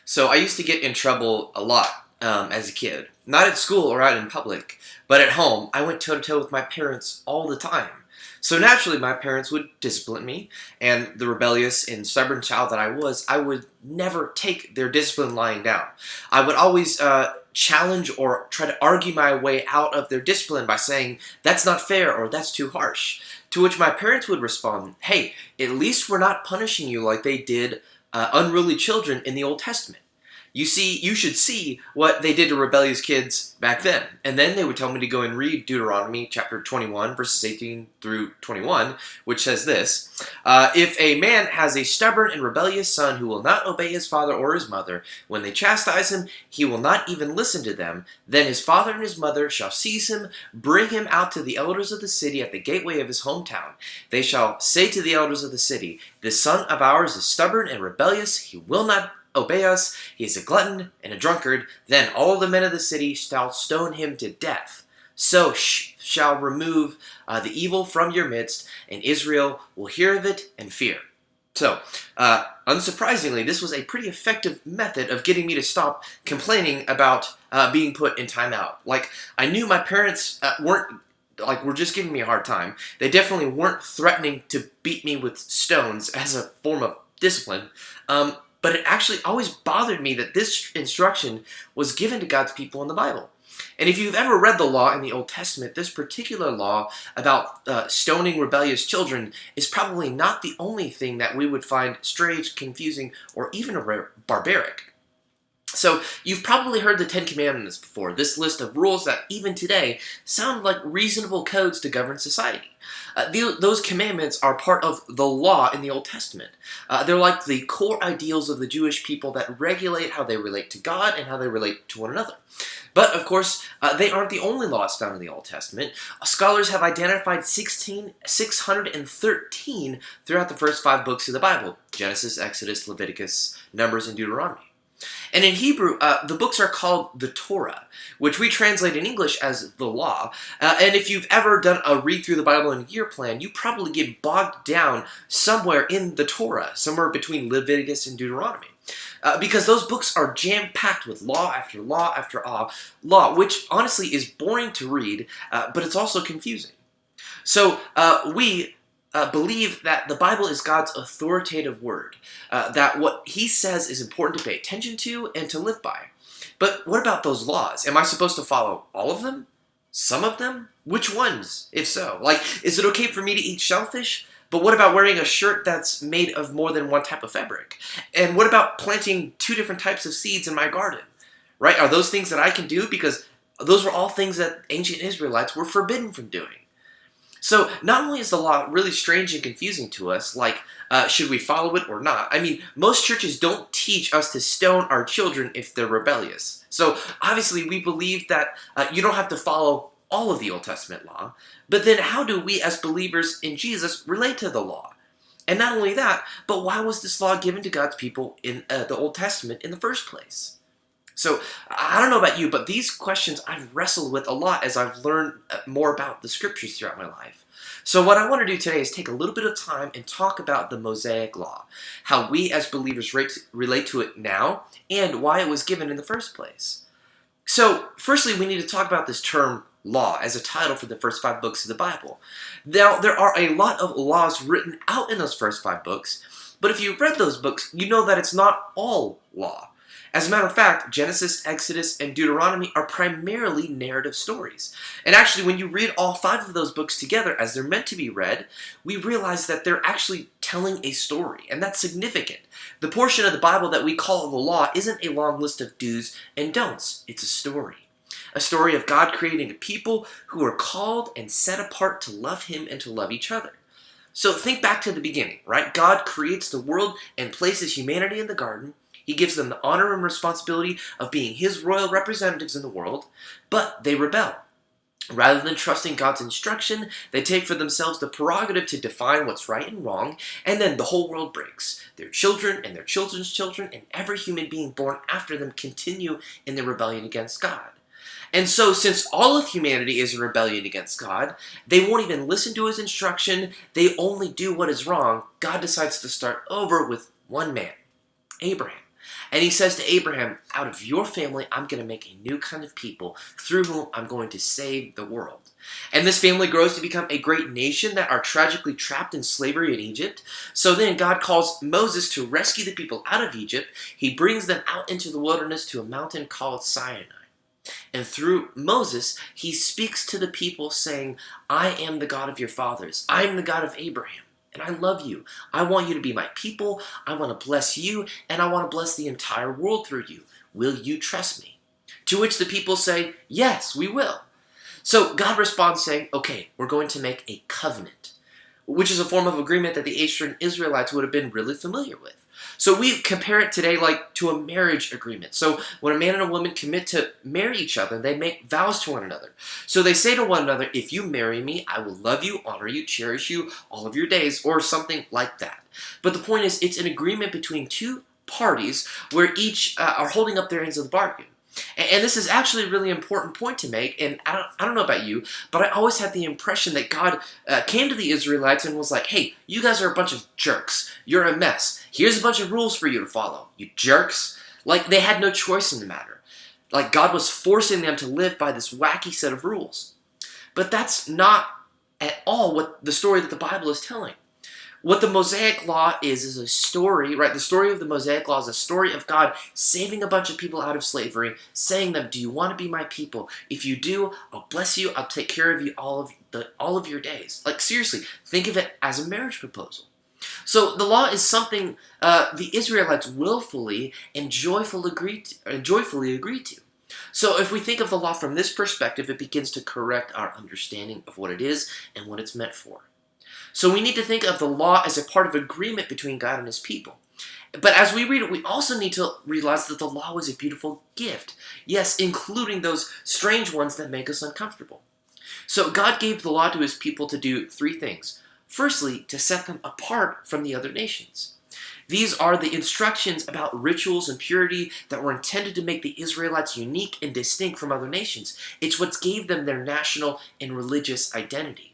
So I used to get in trouble a lot as a kid. Not at school or out in public, but at home, I went toe-to-toe with my parents all the time. So naturally, my parents would discipline me, and the rebellious and stubborn child that I would never take their discipline lying down. I would always challenge or try to argue my way out of their discipline by saying, that's not fair or that's too harsh. To which my parents would respond, hey, at least we're not punishing you like they did unruly children in the Old Testament. You see, you should see what they did to rebellious kids back then. And then they would tell me to go and read Deuteronomy chapter 21, verses 18 through 21, which says this, if a man has a stubborn and rebellious son who will not obey his father or his mother, when they chastise him, he will not even listen to them. Then his father and his mother shall seize him, bring him out to the elders of the city at the gateway of his hometown. They shall say to the elders of the city, this son of ours is stubborn and rebellious. He will not obey us, he is a glutton and a drunkard. Then all the men of the city shall stone him to death. So shall remove the evil from your midst, and Israel will hear of it and fear. So, unsurprisingly, this was a pretty effective method of getting me to stop complaining about being put in timeout. Like, I knew my parents were just giving me a hard time. They definitely weren't threatening to beat me with stones as a form of discipline. But it actually always bothered me that this instruction was given to God's people in the Bible. And if you've ever read the law in the Old Testament, this particular law about stoning rebellious children is probably not the only thing that we would find strange, confusing, or even barbaric. So, you've probably heard the Ten Commandments before, this list of rules that even today sound like reasonable codes to govern society. Those commandments are part of the law in the Old Testament. They're like the core ideals of the Jewish people that regulate how they relate to God and how they relate to one another. But, of course, they aren't the only laws found in the Old Testament. Scholars have identified 613 throughout the first 5 books of the Bible: Genesis, Exodus, Leviticus, Numbers, and Deuteronomy. And in Hebrew, the books are called the Torah, which we translate in English as the law. And if you've ever done a read through the Bible in a year plan, you probably get bogged down somewhere in the Torah, somewhere between Leviticus and Deuteronomy. Because those books are jam-packed with law after law after law, which honestly is boring to read, but it's also confusing. So we believe that the Bible is God's authoritative word, that what he says is important to pay attention to and to live by. But what about those laws? Am I supposed to follow all of them? Some of them? Which ones, if so? Like, is it okay for me to eat shellfish? But what about wearing a shirt that's made of more than one type of fabric? And what about planting 2 different types of seeds in my garden? Right? Are those things that I can do? Because those were all things that ancient Israelites were forbidden from doing. So, not only is the law really strange and confusing to us, like, should we follow it or not? I mean, most churches don't teach us to stone our children if they're rebellious. So, obviously, we believe that you don't have to follow all of the Old Testament law. But then, how do we as believers in Jesus relate to the law? And not only that, but why was this law given to God's people in the Old Testament in the first place? So, I don't know about you, but these questions I've wrestled with a lot as I've learned more about the scriptures throughout my life. So what I want to do today is take a little bit of time and talk about the Mosaic Law, how we as believers relate to it now, and why it was given in the first place. So, firstly, we need to talk about this term law as a title for the first 5 books of the Bible. Now, there are a lot of laws written out in those first 5 books, but if you've read those books, you know that it's not all law. As a matter of fact, Genesis, Exodus, and Deuteronomy are primarily narrative stories. And actually, when you read all 5 of those books together as they're meant to be read, we realize that they're actually telling a story, and that's significant. The portion of the Bible that we call the law isn't a long list of do's and don'ts. It's a story. A story of God creating a people who are called and set apart to love him and to love each other. So think back to the beginning, right? God creates the world and places humanity in the garden. He gives them the honor and responsibility of being his royal representatives in the world, but they rebel. Rather than trusting God's instruction, they take for themselves the prerogative to define what's right and wrong, and then the whole world breaks. Their children and their children's children and every human being born after them continue in their rebellion against God. And so, since all of humanity is in rebellion against God, they won't even listen to his instruction, they only do what is wrong. God decides to start over with one man, Abraham. And he says to Abraham, out of your family, I'm going to make a new kind of people through whom I'm going to save the world. And this family grows to become a great nation that are tragically trapped in slavery in Egypt. So then God calls Moses to rescue the people out of Egypt. He brings them out into the wilderness to a mountain called Sinai. And through Moses, he speaks to the people saying, I am the God of your fathers. I am the God of Abraham. And I love you. I want you to be my people. I want to bless you. And I want to bless the entire world through you. Will you trust me? To which the people say, yes, we will. So God responds saying, okay, we're going to make a covenant, which is a form of agreement that the ancient Israelites would have been really familiar with. So we compare it today like to a marriage agreement. So when a man and a woman commit to marry each other, they make vows to one another. So they say to one another, if you marry me, I will love you, honor you, cherish you all of your days, or something like that. But the point is, it's an agreement between two parties where each are holding up their ends of the bargain. And this is actually a really important point to make, and I don't know about you, but I always had the impression that God came to the Israelites and was like, hey, you guys are a bunch of jerks. You're a mess. Here's a bunch of rules for you to follow, you jerks. Like, they had no choice in the matter. Like, God was forcing them to live by this wacky set of rules. But that's not at all what the story that the Bible is telling. What the Mosaic Law is a story, right? The story of the Mosaic Law is a story of God saving a bunch of people out of slavery, saying to them, do you want to be my people? If you do, I'll bless you, I'll take care of you all of your days. Like, seriously, think of it as a marriage proposal. So the law is something the Israelites willfully and joyfully agreed to. So if we think of the law from this perspective, it begins to correct our understanding of what it is and what it's meant for. So we need to think of the law as a part of agreement between God and his people. But as we read it, we also need to realize that the law was a beautiful gift. Yes, including those strange ones that make us uncomfortable. So God gave the law to his people to do three things. Firstly, to set them apart from the other nations. These are the instructions about rituals and purity that were intended to make the Israelites unique and distinct from other nations. It's what gave them their national and religious identity.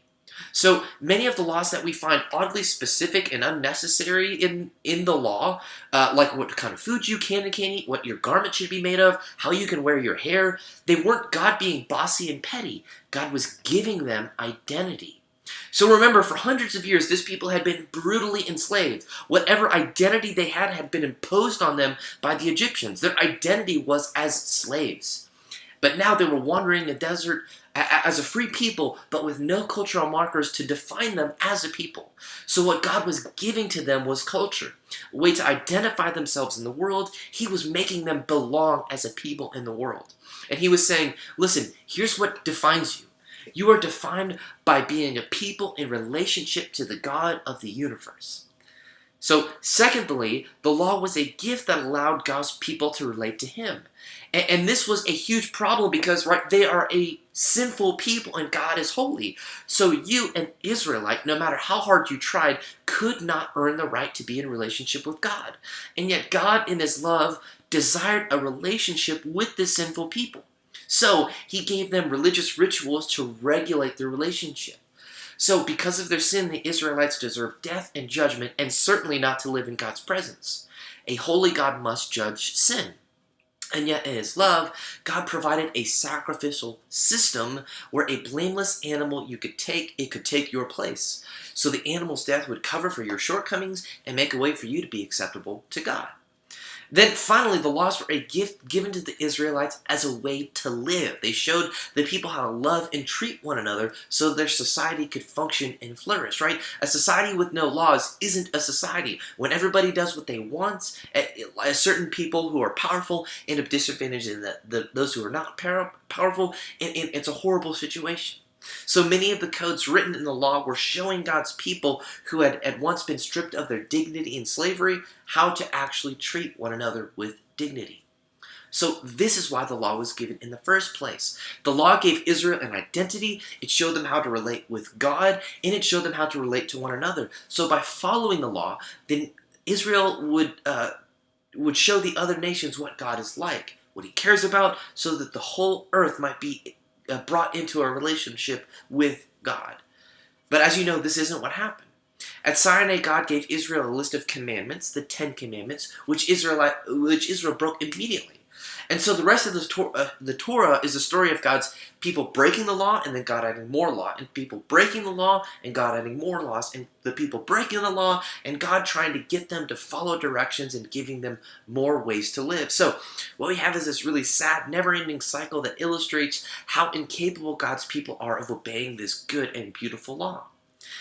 So many of the laws that we find oddly specific and unnecessary in the law, like what kind of food you can and can't eat, what your garment should be made of, how you can wear your hair, they weren't God being bossy and petty. God was giving them identity. So remember, for hundreds of years, this people had been brutally enslaved. Whatever identity they had been imposed on them by the Egyptians. Their identity was as slaves. But now they were wandering the desert as a free people, but with no cultural markers to define them as a people. So what God was giving to them was culture, a way to identify themselves in the world. He was making them belong as a people in the world. And he was saying, listen, here's what defines you. You are defined by being a people in relationship to the God of the universe. So, secondly, the law was a gift that allowed God's people to relate to him. And this was a huge problem because, right, they are a sinful people and God is holy. So you, an Israelite, no matter how hard you tried, could not earn the right to be in relationship with God. And yet God, in his love, desired a relationship with this sinful people. So he gave them religious rituals to regulate their relationship. So because of their sin, the Israelites deserve death and judgment, and certainly not to live in God's presence. A holy God must judge sin. And yet in his love, God provided a sacrificial system where a blameless animal could take your place. So the animal's death would cover for your shortcomings and make a way for you to be acceptable to God. Then finally, the laws were a gift given to the Israelites as a way to live. They showed the people how to love and treat one another so their society could function and flourish, right? A society with no laws isn't a society. When everybody does what they want, certain people who are powerful end up disadvantaging those who are not powerful, and it's a horrible situation. So many of the codes written in the law were showing God's people who had at once been stripped of their dignity in slavery how to actually treat one another with dignity. So this is why the law was given in the first place. The law gave Israel an identity, it showed them how to relate with God, and it showed them how to relate to one another. So by following the law, then Israel would show the other nations what God is like, what he cares about, so that the whole earth might be brought into a relationship with God. But as you know, this isn't what happened. At Sinai, God gave Israel a list of commandments, the 10 Commandments, which Israel broke immediately. And so the rest of the Torah is the story of God's people breaking the law and then God adding more law, and people breaking the law and God adding more laws, and the people breaking the law and God trying to get them to follow directions and giving them more ways to live. So what we have is this really sad, never-ending cycle that illustrates how incapable God's people are of obeying this good and beautiful law.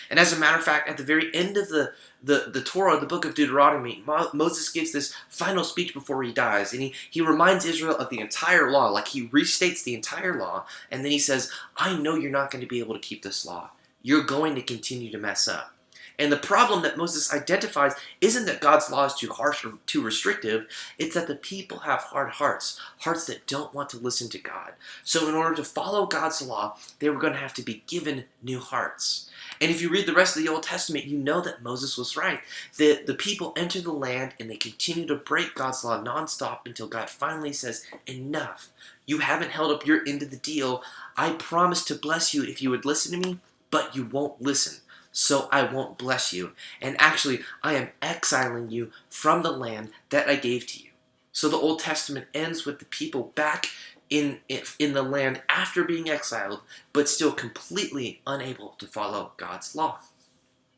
And as a matter of fact, at the very end of the Torah, the book of Deuteronomy, Moses gives this final speech before he dies. And he reminds Israel of the entire law, like he restates the entire law. And then he says, I know you're not going to be able to keep this law. You're going to continue to mess up. And the problem that Moses identifies isn't that God's law is too harsh or too restrictive. It's that the people have hard hearts, hearts that don't want to listen to God. So in order to follow God's law, they were going to have to be given new hearts. And if you read the rest of the Old Testament, you know that Moses was right. The people enter the land and they continue to break God's law nonstop until God finally says, enough. You haven't held up your end of the deal. I promised to bless you if you would listen to me, but you won't listen. So I won't bless you. And actually, I am exiling you from the land that I gave to you. So the Old Testament ends with the people back in the land after being exiled, but still completely unable to follow God's law.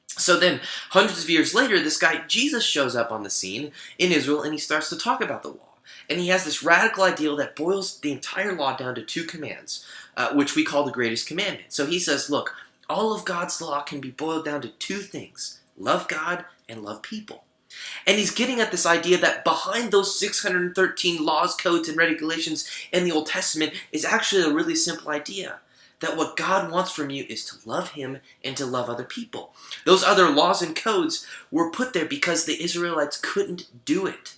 So then, hundreds of years later, this guy Jesus shows up on the scene in Israel, and he starts to talk about the law. And he has this radical ideal that boils the entire law down to 2 commands, which we call the greatest commandment. So he says, look, all of God's law can be boiled down to 2 things: love God and love people. And he's getting at this idea that behind those 613 laws, codes, and regulations in the Old Testament is actually a really simple idea. That what God wants from you is to love him and to love other people. Those other laws and codes were put there because the Israelites couldn't do it.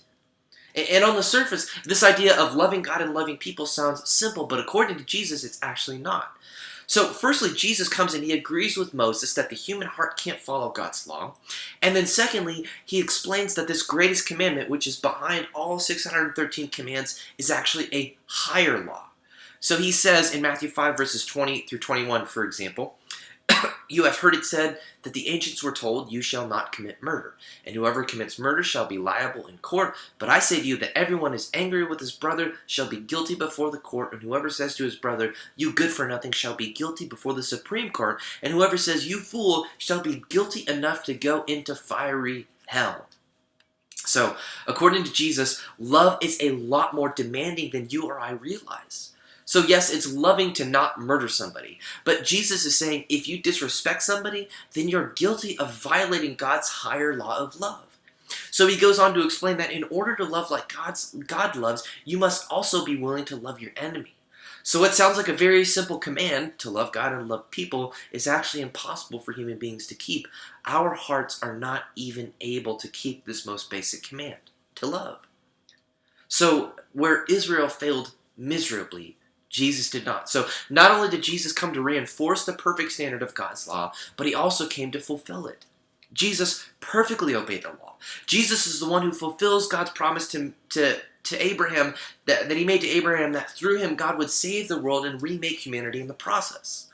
And on the surface, this idea of loving God and loving people sounds simple, but according to Jesus, it's actually not. So firstly, Jesus comes and he agrees with Moses that the human heart can't follow God's law. And then secondly, he explains that this greatest commandment, which is behind all 613 commands, is actually a higher law. So he says in Matthew 5 verses 20 through 21, for example, you have heard it said that the ancients were told, you shall not commit murder, and whoever commits murder shall be liable in court. But I say to you that everyone who is angry with his brother shall be guilty before the court, and whoever says to his brother, you good for nothing, shall be guilty before the Supreme Court, and whoever says, you fool, shall be guilty enough to go into fiery hell. So, according to Jesus, love is a lot more demanding than you or I realize. So yes, it's loving to not murder somebody. But Jesus is saying if you disrespect somebody, then you're guilty of violating God's higher law of love. So he goes on to explain that in order to love like God loves, you must also be willing to love your enemy. So what sounds like a very simple command, to love God and love people, is actually impossible for human beings to keep. Our hearts are not even able to keep this most basic command, to love. So where Israel failed miserably, Jesus did not. So not only did Jesus come to reinforce the perfect standard of God's law, but he also came to fulfill it. Jesus perfectly obeyed the law. Jesus is the one who fulfills God's promise to Abraham, that he made to Abraham, that through him God would save the world and remake humanity in the process.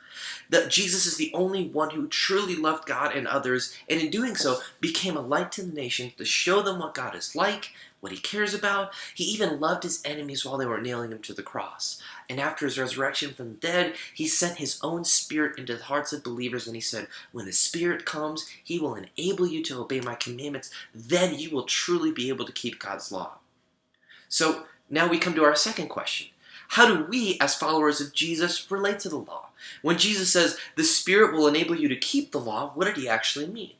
That Jesus is the only one who truly loved God and others, and in doing so became a light to the nation to show them what God is like, what he cares about. He even loved his enemies while they were nailing him to the cross. And after his resurrection from the dead, he sent his own Spirit into the hearts of believers, and he said, when the Spirit comes, he will enable you to obey my commandments. Then you will truly be able to keep God's law. So now we come to our second question. How do we, as followers of Jesus, relate to the law? When Jesus says, the Spirit will enable you to keep the law, what did he actually mean?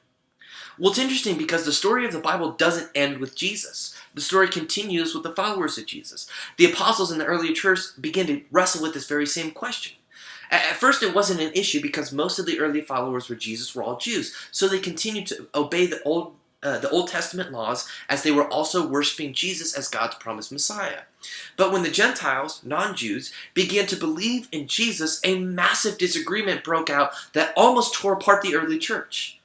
Well, it's interesting because the story of the Bible doesn't end with Jesus. The story continues with the followers of Jesus. The apostles in the early church begin to wrestle with this very same question. At first, it wasn't an issue because most of the early followers of Jesus were all Jews, so they continued to obey the Old Testament laws as they were also worshiping Jesus as God's promised Messiah. But when the Gentiles, non-Jews, began to believe in Jesus, a massive disagreement broke out that almost tore apart the early church.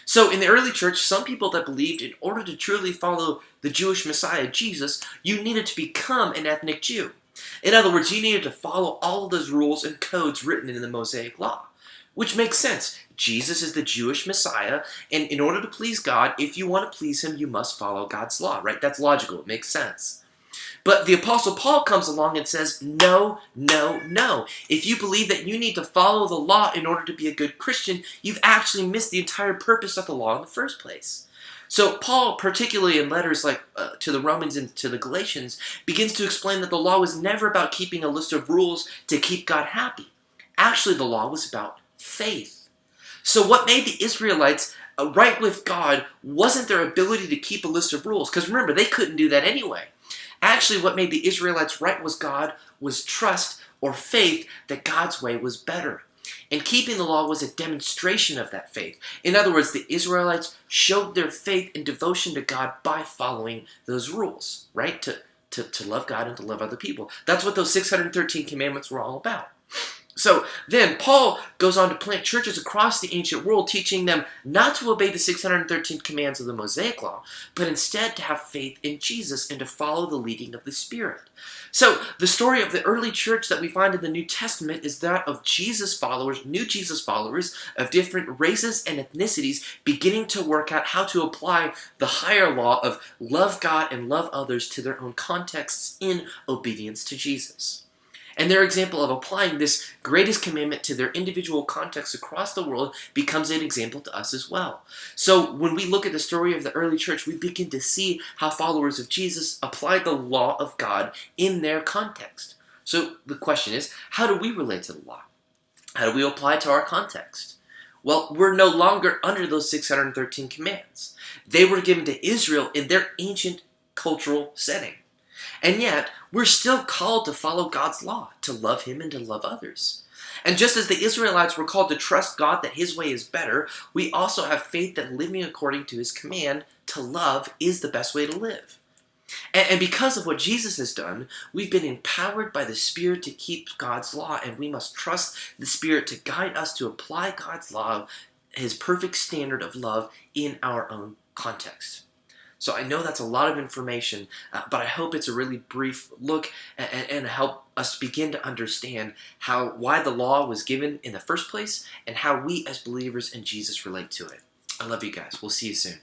So in the early church, some people that believed in order to truly follow the Jewish Messiah, Jesus, you needed to become an ethnic Jew. In other words, you needed to follow all of those rules and codes written in the Mosaic Law. which makes sense. Jesus is the Jewish Messiah, and in order to please God, if you want to please him, you must follow God's law, right? That's logical. It makes sense. But the Apostle Paul comes along and says, no, no, no. If you believe that you need to follow the law in order to be a good Christian, you've actually missed the entire purpose of the law in the first place. So Paul, particularly in letters like to the Romans and to the Galatians, begins to explain that the law was never about keeping a list of rules to keep God happy. Actually, the law was about faith. So what made the Israelites right with God wasn't their ability to keep a list of rules, because remember, they couldn't do that anyway. Actually, what made the Israelites right with God was trust or faith that God's way was better. And keeping the law was a demonstration of that faith. In other words, the Israelites showed their faith and devotion to God by following those rules, right? To love God and to love other people. That's what those 613 commandments were all about. So then Paul goes on to plant churches across the ancient world, teaching them not to obey the 613 commands of the Mosaic Law, but instead to have faith in Jesus and to follow the leading of the Spirit. So the story of the early church that we find in the New Testament is that of Jesus followers, new Jesus followers of different races and ethnicities beginning to work out how to apply the higher law of love God and love others to their own contexts in obedience to Jesus. And their example of applying this greatest commandment to their individual contexts across the world becomes an example to us as well. So when we look at the story of the early church, we begin to see how followers of Jesus applied the law of God in their context. So the question is, how do we relate to the law? How do we apply it to our context? Well, we're no longer under those 613 commands. They were given to Israel in their ancient cultural setting. And yet, we're still called to follow God's law, to love him and to love others. And just as the Israelites were called to trust God that his way is better, we also have faith that living according to his command to love is the best way to live. And because of what Jesus has done, we've been empowered by the Spirit to keep God's law, and we must trust the Spirit to guide us to apply God's law, his perfect standard of love, in our own context. So I know that's a lot of information, but I hope it's a really brief look and help us begin to understand why the law was given in the first place and how we as believers in Jesus relate to it. I love you guys. We'll see you soon.